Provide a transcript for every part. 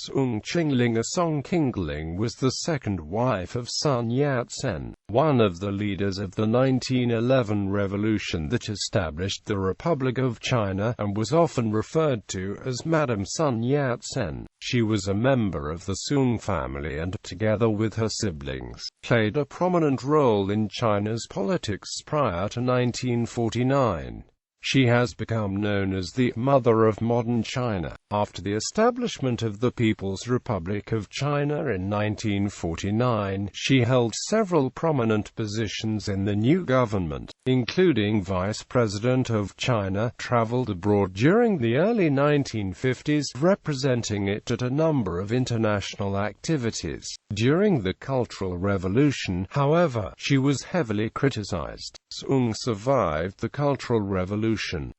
Soong Ching-ling, Song Qingling, was the second wife of Sun Yat-sen, one of the leaders of the 1911 revolution that established the Republic of China, and was often referred to as Madame Sun Yat-sen. She was a member of the Soong family and, together with her siblings, played a prominent role in China's politics prior to 1949. She has become known as the "mother of modern China." After the establishment of the People's Republic of China in 1949, she held several prominent positions in the new government, including Vice President of China, traveled abroad during the early 1950s, representing it at a number of international activities. During the Cultural Revolution, however, she was heavily criticized. Soong survived the Cultural Revolution,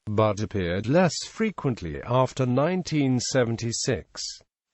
but appeared less frequently after 1976.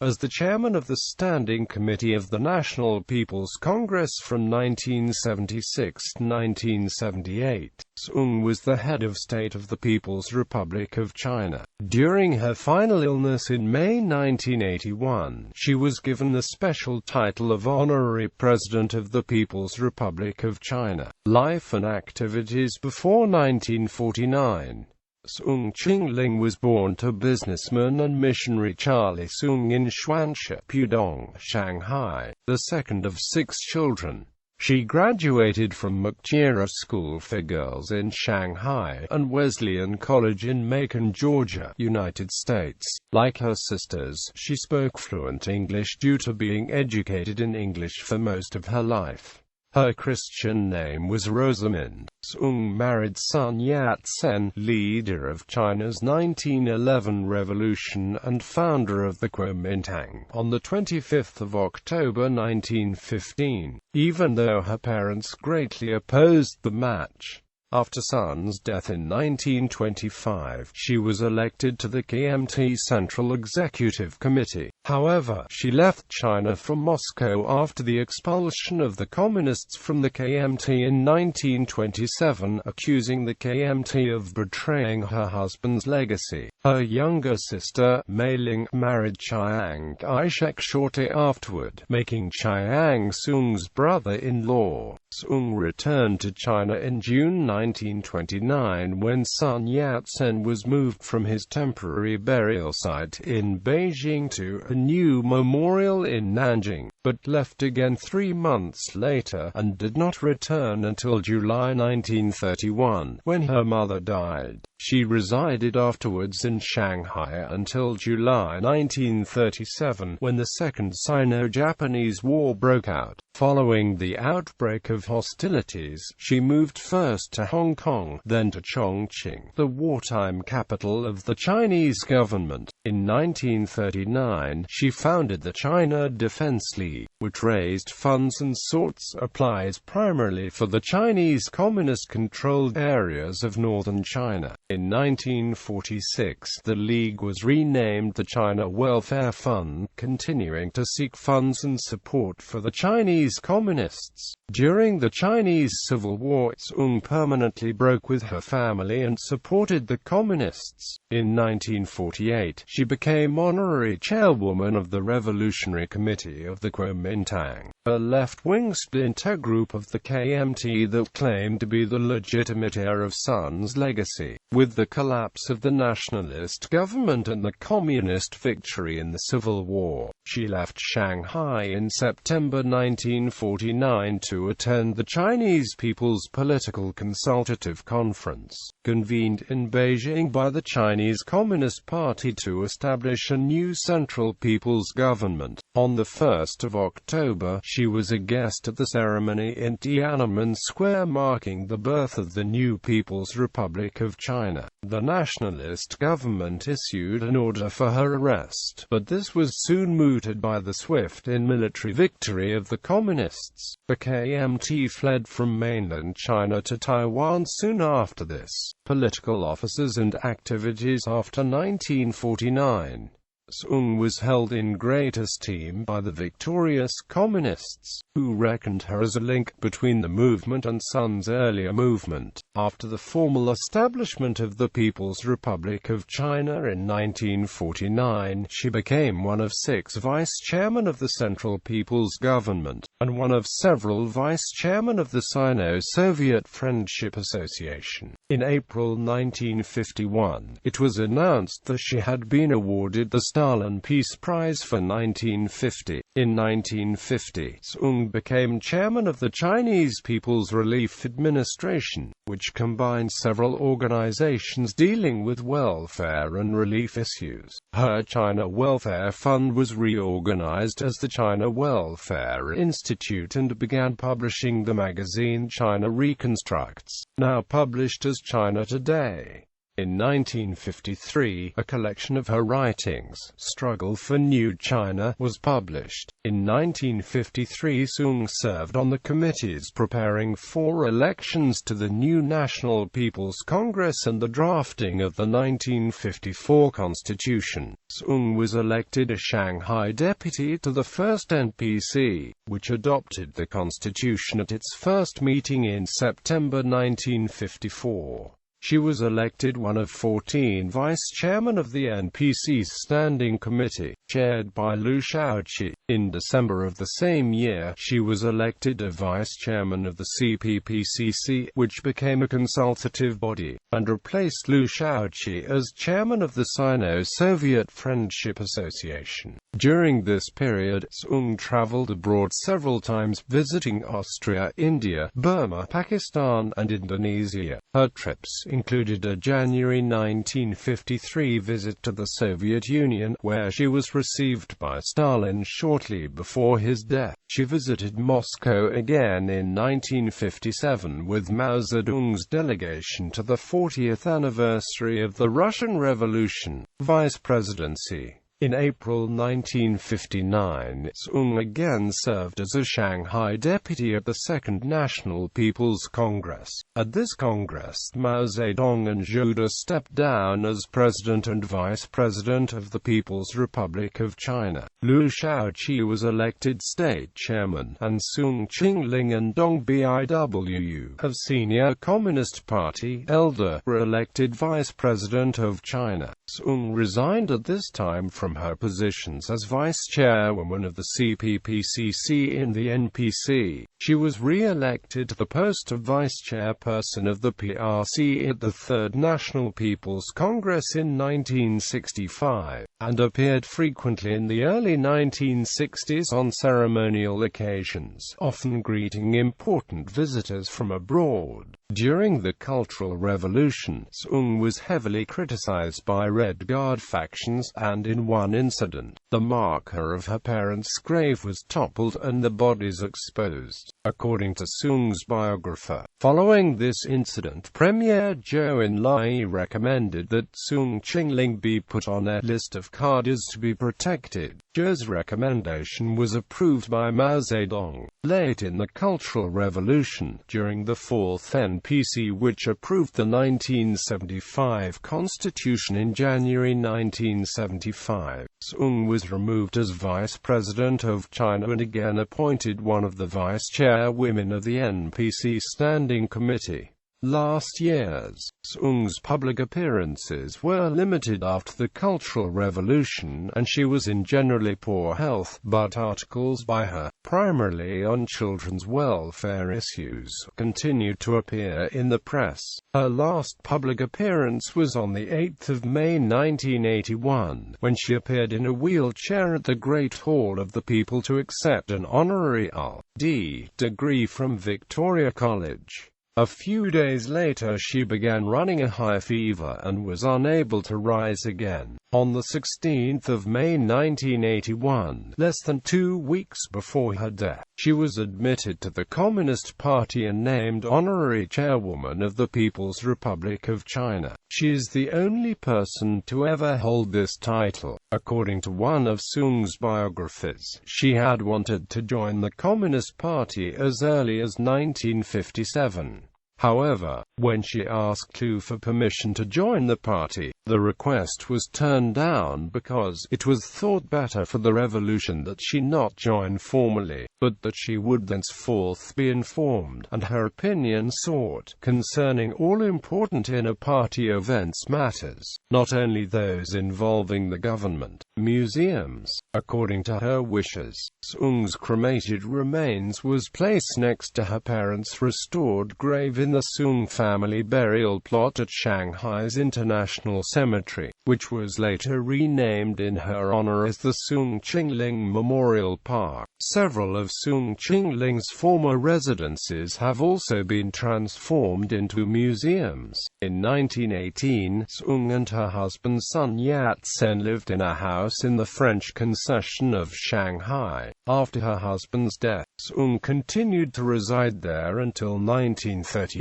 As the chairman of the Standing Committee of the National People's Congress from 1976 to 1978, Soong was the head of state of the People's Republic of China. During her final illness in May 1981, she was given the special title of Honorary President of the People's Republic of China. Life and activities before 1949. Soong Ching-ling was born to businessman and missionary Charlie Soong in Xuanshi, Pudong, Shanghai, the second of 6 children. She graduated from Mukjira School for Girls in Shanghai, and Wesleyan College in Macon, Georgia, United States. Like her sisters, she spoke fluent English due to being educated in English for most of her life. Her Christian name was Rosamond. Soong married Sun Yat-sen, leader of China's 1911 revolution and founder of the Kuomintang, on the 25th of October 1915, even though her parents greatly opposed the match. After Sun's death in 1925, she was elected to the KMT Central Executive Committee. However, she left China for Moscow after the expulsion of the Communists from the KMT in 1927, accusing the KMT of betraying her husband's legacy. Her younger sister, Mei-ling, married Chiang Kai-shek shortly afterward, making Chiang Soong's brother-in-law. Soong returned to China in June 1929 when Sun Yat-sen was moved from his temporary burial site in Beijing to a new memorial in Nanjing, but left again 3 months later, and did not return until July 1931, when her mother died. She resided afterwards in Shanghai until July 1937, when the Second Sino-Japanese War broke out. Following the outbreak of hostilities, she moved first to Hong Kong, then to Chongqing, the wartime capital of the Chinese government. In 1939, she founded the China Defense League, which raised funds and sought supplies primarily for the Chinese Communist-controlled areas of northern China. In 1946, the League was renamed the China Welfare Fund, continuing to seek funds and support for the Chinese Communists. During the Chinese Civil War, Soong permanently broke with her family and supported the Communists. In 1948, she became honorary chairwoman of the Revolutionary Committee of the Kuomintang, a left-wing splinter group of the KMT that claimed to be the legitimate heir of Sun's legacy. With the collapse of the nationalist government and the communist victory in the Civil War, she left Shanghai in September 1949 to attend the Chinese People's Political Consultative Conference, convened in Beijing by the Chinese Communist Party to establish a new Central People's Government. On the 1st of October, she was a guest at the ceremony in Tiananmen Square marking the birth of the new People's Republic of China. The nationalist government issued an order for her arrest, but this was soon mooted by the swift and military victory of the Communists. The KMT fled from mainland China to Taiwan soon after this. Political offices and activities after 1949. Soong was held in great esteem by the victorious communists, who reckoned her as a link between the movement and Sun's earlier movement. After the formal establishment of the People's Republic of China in 1949, she became one of 6 vice-chairmen of the Central People's Government, and one of several vice-chairmen of the Sino-Soviet Friendship Association. In April 1951, it was announced that she had been awarded the Stalin Peace Prize for 1950. In 1950, Soong became chairman of the Chinese People's Relief Administration, which combined several organizations dealing with welfare and relief issues. Her China Welfare Fund was reorganized as the China Welfare Institute and began publishing the magazine China Reconstructs, now published as China Today. In 1953, a collection of her writings, Struggle for New China, was published. In 1953, Soong served on the committees preparing 4 elections to the new National People's Congress and the drafting of the 1954 Constitution. Soong was elected a Shanghai deputy to the first NPC, which adopted the Constitution at its first meeting in September 1954. She was elected one of 14 vice-chairmen of the NPC's Standing Committee, chaired by Liu Shaoqi. In December of the same year, she was elected a vice-chairman of the CPPCC, which became a consultative body, and replaced Liu Shaoqi as chairman of the Sino-Soviet Friendship Association. During this period, Soong traveled abroad several times, visiting Austria, India, Burma, Pakistan, and Indonesia. Her trips included a January 1953 visit to the Soviet Union, where she was received by Stalin shortly before his death. She visited Moscow again in 1957 with Mao Zedong's delegation to the 40th anniversary of the Russian Revolution. Vice Presidency. In April 1959, Soong again served as a Shanghai deputy at the Second National People's Congress. At this Congress, Mao Zedong and Zhu De stepped down as president and vice president of the People's Republic of China. Liu Shaoqi was elected state chairman, and Soong Ching-ling and Dong Biwu of Senior Communist Party elder were elected vice president of China. Soong resigned at this time from her positions as vice-chairwoman of the CPPCC in the NPC. She was re-elected to the post of vice-chairperson of the PRC at the Third National People's Congress in 1965, and appeared frequently in the early 1960s on ceremonial occasions, often greeting important visitors from abroad. During the Cultural Revolution, Soong was heavily criticized by Red Guard factions, and in one incident, the marker of her parents' grave was toppled and the bodies exposed, according to Soong's biographer. Following this incident, Premier Zhou Enlai recommended that Soong Ching-ling be put on a list of cadres to be protected. Zhou's recommendation was approved by Mao Zedong. Late in the Cultural Revolution, during the Fourth NPC, which approved the 1975 Constitution in January 1975, Soong was removed as Vice President of China and again appointed one of the Vice-Chairwomen of the NPC Standing Committee. Last years, Soong's public appearances were limited after the Cultural Revolution, and she was in generally poor health, but articles by her, primarily on children's welfare issues, continued to appear in the press. Her last public appearance was on the 8th of May 1981, when she appeared in a wheelchair at the Great Hall of the People to accept an honorary R.D. degree from Victoria College. A few days later she began running a high fever and was unable to rise again. On the 16th of May 1981, less than 2 weeks before her death, she was admitted to the Communist Party and named honorary chairwoman of the People's Republic of China. She is the only person to ever hold this title. According to one of Soong's biographers, she had wanted to join the Communist Party as early as 1957. However, when she asked Liu for permission to join the party, the request was turned down because it was thought better for the revolution that she not join formally, but that she would thenceforth be informed, and her opinion sought, concerning all important inner-party events matters, not only those involving the government, museums. According to her wishes, Soong's cremated remains was placed next to her parents' restored grave in the Soong family burial plot at Shanghai's International Cemetery, which was later renamed in her honor as the Soong Ching-ling Memorial Park. Several of Soong Ching-ling's former residences have also been transformed into museums. In 1918, Soong and her husband Sun Yat-sen lived in a house in the French concession of Shanghai. After her husband's death, Soong continued to reside there until 1937.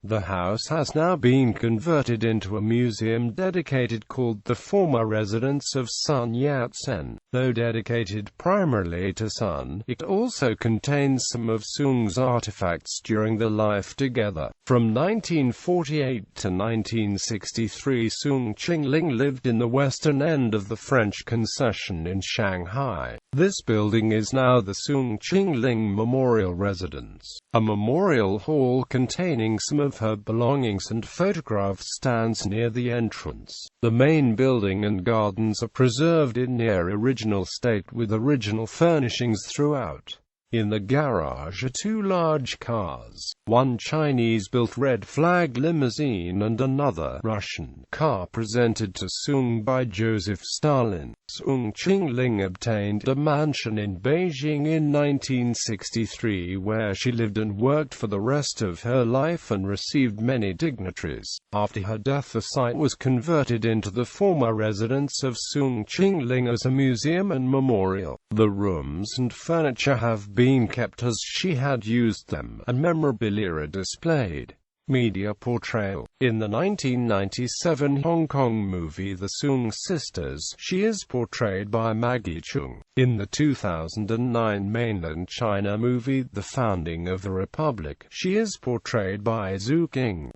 The house has now been converted into a museum dedicated called the Former Residence of Sun Yat-sen. Though dedicated primarily to Sun, it also contains some of Soong's artifacts during their life together. From 1948 to 1963, Soong Ching-ling lived in the western end of the French concession in Shanghai. This building is now the Soong Ching-ling Memorial Residence. A memorial hall containing some of her belongings and photographs stands near the entrance. The main building and gardens are preserved in near original state with original furnishings throughout. In the garage are two large cars, one Chinese-built red flag limousine and another Russian car presented to Soong by Joseph Stalin. Soong Ching-ling obtained a mansion in Beijing in 1963 where she lived and worked for the rest of her life and received many dignitaries. After her death, the site was converted into the former residence of Soong Ching-ling as a museum and memorial. The rooms and furniture have been kept as she had used them, and memorabilia are displayed. Media portrayal. In the 1997 Hong Kong movie The Soong Sisters, she is portrayed by Maggie Cheung. In the 2009 mainland China movie The Founding of the Republic, she is portrayed by Zhu King.